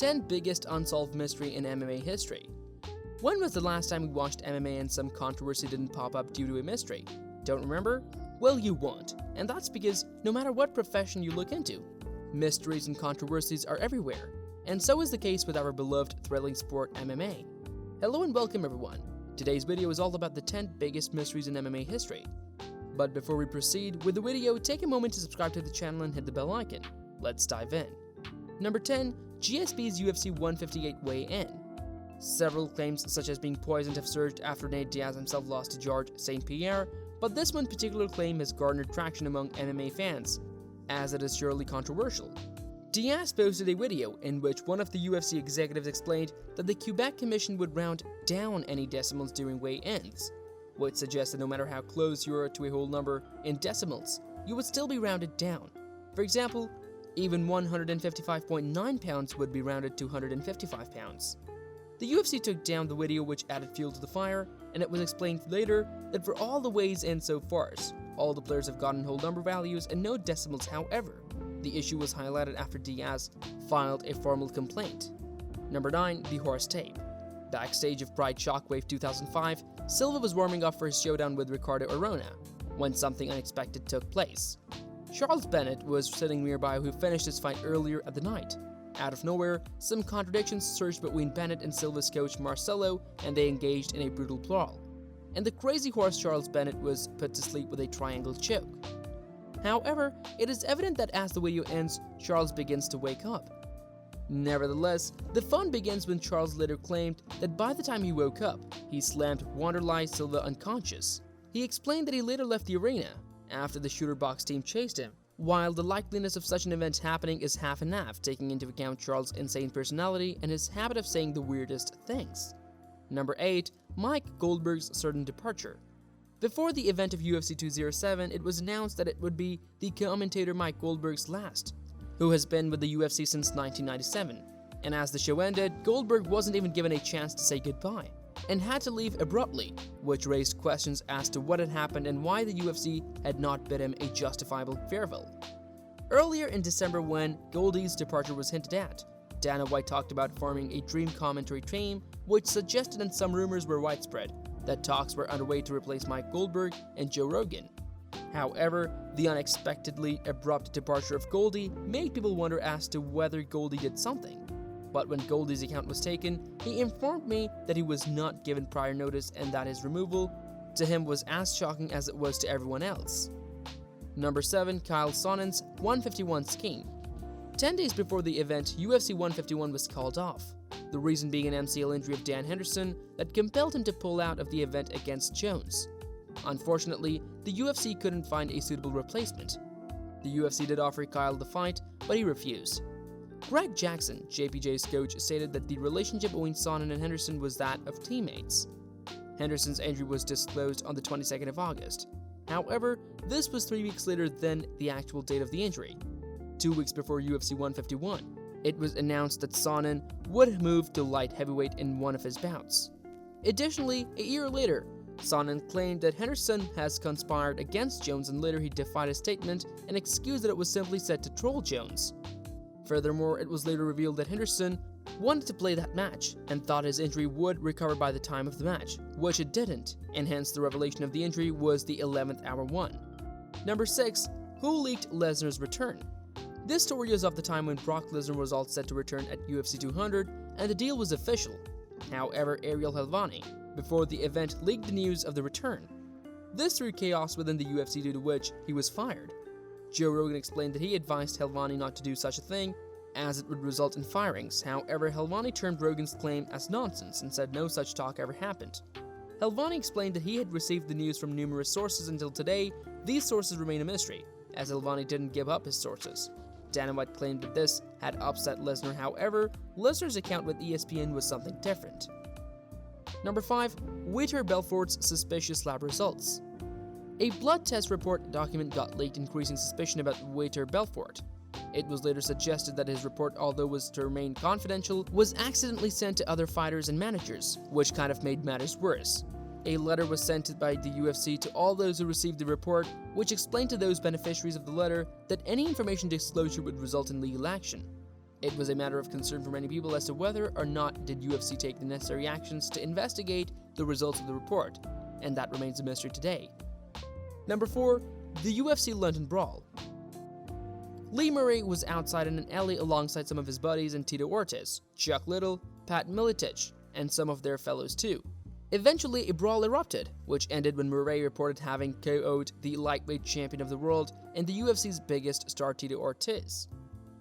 10 biggest unsolved mystery in MMA history. When was the last time we watched MMA and some controversy didn't pop up due to a mystery? Don't remember? Well, you won't. And that's because no matter what profession you look into, mysteries and controversies are everywhere. And so is the case with our beloved thrilling sport MMA. Hello and welcome everyone. Today's video is all about the 10 biggest mysteries in MMA history. But before we proceed with the video, take a moment to subscribe to the channel and hit the bell icon. Let's dive in. Number 10. GSP's UFC 158 weigh-in. Several claims such as being poisoned have surged after Nate Diaz himself lost to George St. Pierre, but this one particular claim has garnered traction among MMA fans, as it is surely controversial. Diaz posted a video in which one of the UFC executives explained that the Quebec Commission would round down any decimals during weigh-ins, which suggests that no matter how close you are to a whole number in decimals, you would still be rounded down. For example, even 155.9 pounds would be rounded to 155 pounds. The UFC took down the video, which added fuel to the fire, and it was explained later that for all the weighs-in so far, all the players have gotten whole number values and no decimals. However, the issue was highlighted after Diaz filed a formal complaint. Number 9. The Horse Tape. Backstage of Pride Shockwave 2005, Silva was warming up for his showdown with Ricardo Arona when something unexpected took place. Charles Bennett was sitting nearby, who finished his fight earlier at the night. Out of nowhere, some contradictions surged between Bennett and Silva's coach Marcelo, and they engaged in a brutal brawl. And the crazy horse Charles Bennett was put to sleep with a triangle choke. However, it is evident that as the video ends, Charles begins to wake up. Nevertheless, the fun begins when Charles later claimed that by the time he woke up, he slammed Wanderlei Silva unconscious. He explained that he later left the arena after the shooter box team chased him, while the likeliness of such an event happening is half and half, taking into account Charles' insane personality and his habit of saying the weirdest things. Number 8. Mike Goldberg's sudden departure. Before the event of UFC 207, it was announced that it would be the commentator Mike Goldberg's last, who has been with the UFC since 1997. And as the show ended, Goldberg wasn't even given a chance to say goodbye, and had to leave abruptly, which raised questions as to what had happened and why the UFC had not bid him a justifiable farewell. Earlier in December, when Goldie's departure was hinted at, Dana White talked about forming a dream commentary team, which suggested, and some rumors were widespread, that talks were underway to replace Mike Goldberg and Joe Rogan. However, the unexpectedly abrupt departure of Goldie made people wonder as to whether Goldie did something. But when Goldie's account was taken, he informed me that he was not given prior notice and that his removal to him was as shocking as it was to everyone else. Number 7. Kyle Sonnen's 151 scheme. 10 days before the event, UFC 151 was called off, the reason being an MCL injury of Dan Henderson that compelled him to pull out of the event against Jones. Unfortunately, the UFC couldn't find a suitable replacement. The UFC did offer Kyle the fight, but he refused. Greg Jackson, JPJ's coach, stated that the relationship between Sonnen and Henderson was that of teammates. Henderson's injury was disclosed on the 22nd of August. However, this was 3 weeks later than the actual date of the injury. 2 weeks before UFC 151, it was announced that Sonnen would move to light heavyweight in one of his bouts. Additionally, a year later, Sonnen claimed that Henderson has conspired against Jones, and later he defied his statement and excused that it was simply said to troll Jones. Furthermore, it was later revealed that Henderson wanted to play that match and thought his injury would recover by the time of the match, which it didn't, and hence the revelation of the injury was the 11th hour one. Number 6. Who leaked Lesnar's return? This story is of the time when Brock Lesnar was all set to return at UFC 200 and the deal was official. However, Ariel Helwani, before the event, leaked the news of the return. This threw chaos within the UFC, due to which he was fired. Joe Rogan explained that he advised Helwani not to do such a thing, as it would result in firings. However, Helwani termed Rogan's claim as nonsense and said no such talk ever happened. Helwani explained that he had received the news from numerous sources. Until today, these sources remain a mystery, as Helwani didn't give up his sources. Dana White claimed that this had upset Lesnar. However, Lesnar's account with ESPN was something different. Number 5. Vitor Belfort's suspicious lab results. A blood test report document got leaked, increasing suspicion about Vitor Belfort. It was later suggested that his report, although was to remain confidential, was accidentally sent to other fighters and managers, which kind of made matters worse. A letter was sent by the UFC to all those who received the report, which explained to those beneficiaries of the letter that any information disclosure would result in legal action. It was a matter of concern for many people as to whether or not did UFC take the necessary actions to investigate the results of the report, and that remains a mystery today. Number 4. The UFC London Brawl. Lee Murray was outside in an alley alongside some of his buddies and Tito Ortiz, Chuck Liddell, Pat Miletich, and some of their fellows too. Eventually, a brawl erupted, which ended when Murray reported having KO'd the lightweight champion of the world and the UFC's biggest star Tito Ortiz.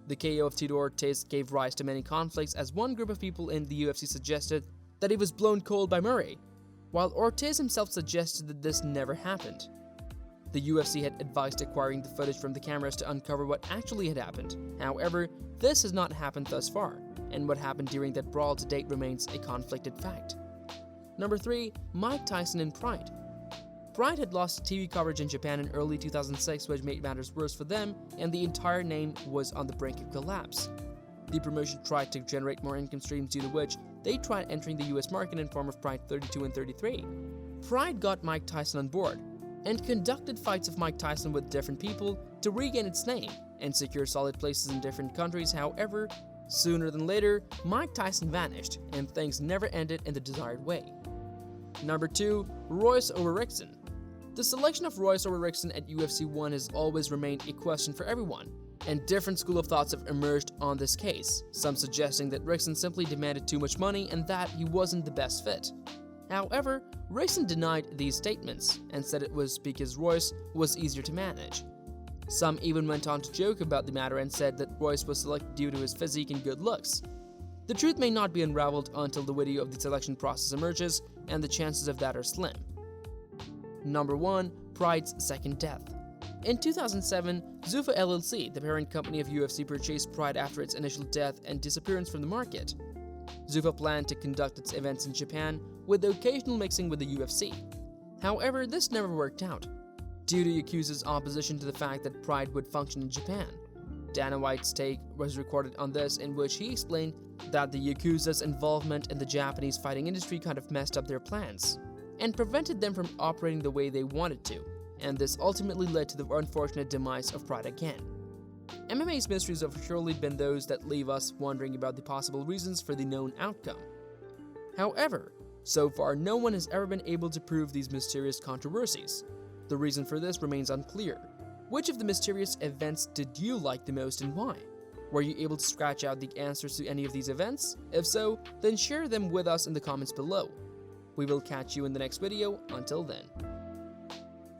The KO of Tito Ortiz gave rise to many conflicts as one group of people in the UFC suggested that he was blown cold by Murray, while Ortiz himself suggested that this never happened. The UFC had advised acquiring the footage from the cameras to uncover what actually had happened. However, this has not happened thus far, and what happened during that brawl to date remains a conflicted fact. Number 3. Mike Tyson and Pride. Pride had lost TV coverage in Japan in early 2006, which made matters worse for them, and the entire name was on the brink of collapse. The promotion tried to generate more income streams, due to which they tried entering the US market in form of Pride 32 and 33. Pride got Mike Tyson on board, and conducted fights of Mike Tyson with different people to regain its name and secure solid places in different countries. However, sooner than later, Mike Tyson vanished, and things never ended in the desired way. Number 2. Royce over Rickson. The selection of Royce over Rickson at UFC 1 has always remained a question for everyone, and different school of thoughts have emerged on this case, some suggesting that Rickson simply demanded too much money and that he wasn't the best fit. However, Rickson denied these statements and said it was because Royce was easier to manage. Some even went on to joke about the matter and said that Royce was selected due to his physique and good looks. The truth may not be unraveled until the video of the selection process emerges, and the chances of that are slim. Number 1. Pride's second death. In 2007, Zuffa LLC, the parent company of UFC, purchased Pride after its initial death and disappearance from the market. Zuffa planned to conduct its events in Japan, with the occasional mixing with the UFC. However, this never worked out, due to Yakuza's opposition to the fact that Pride would function in Japan. Dana White's take was recorded on this, in which he explained that the Yakuza's involvement in the Japanese fighting industry kind of messed up their plans, and prevented them from operating the way they wanted to, and this ultimately led to the unfortunate demise of Pride again. MMA's mysteries have surely been those that leave us wondering about the possible reasons for the known outcome. However, so far no one has ever been able to prove these mysterious controversies. The reason for this remains unclear. Which of the mysterious events did you like the most and why? Were you able to scratch out the answers to any of these events? If so, then share them with us in the comments below. We will catch you in the next video. Until then.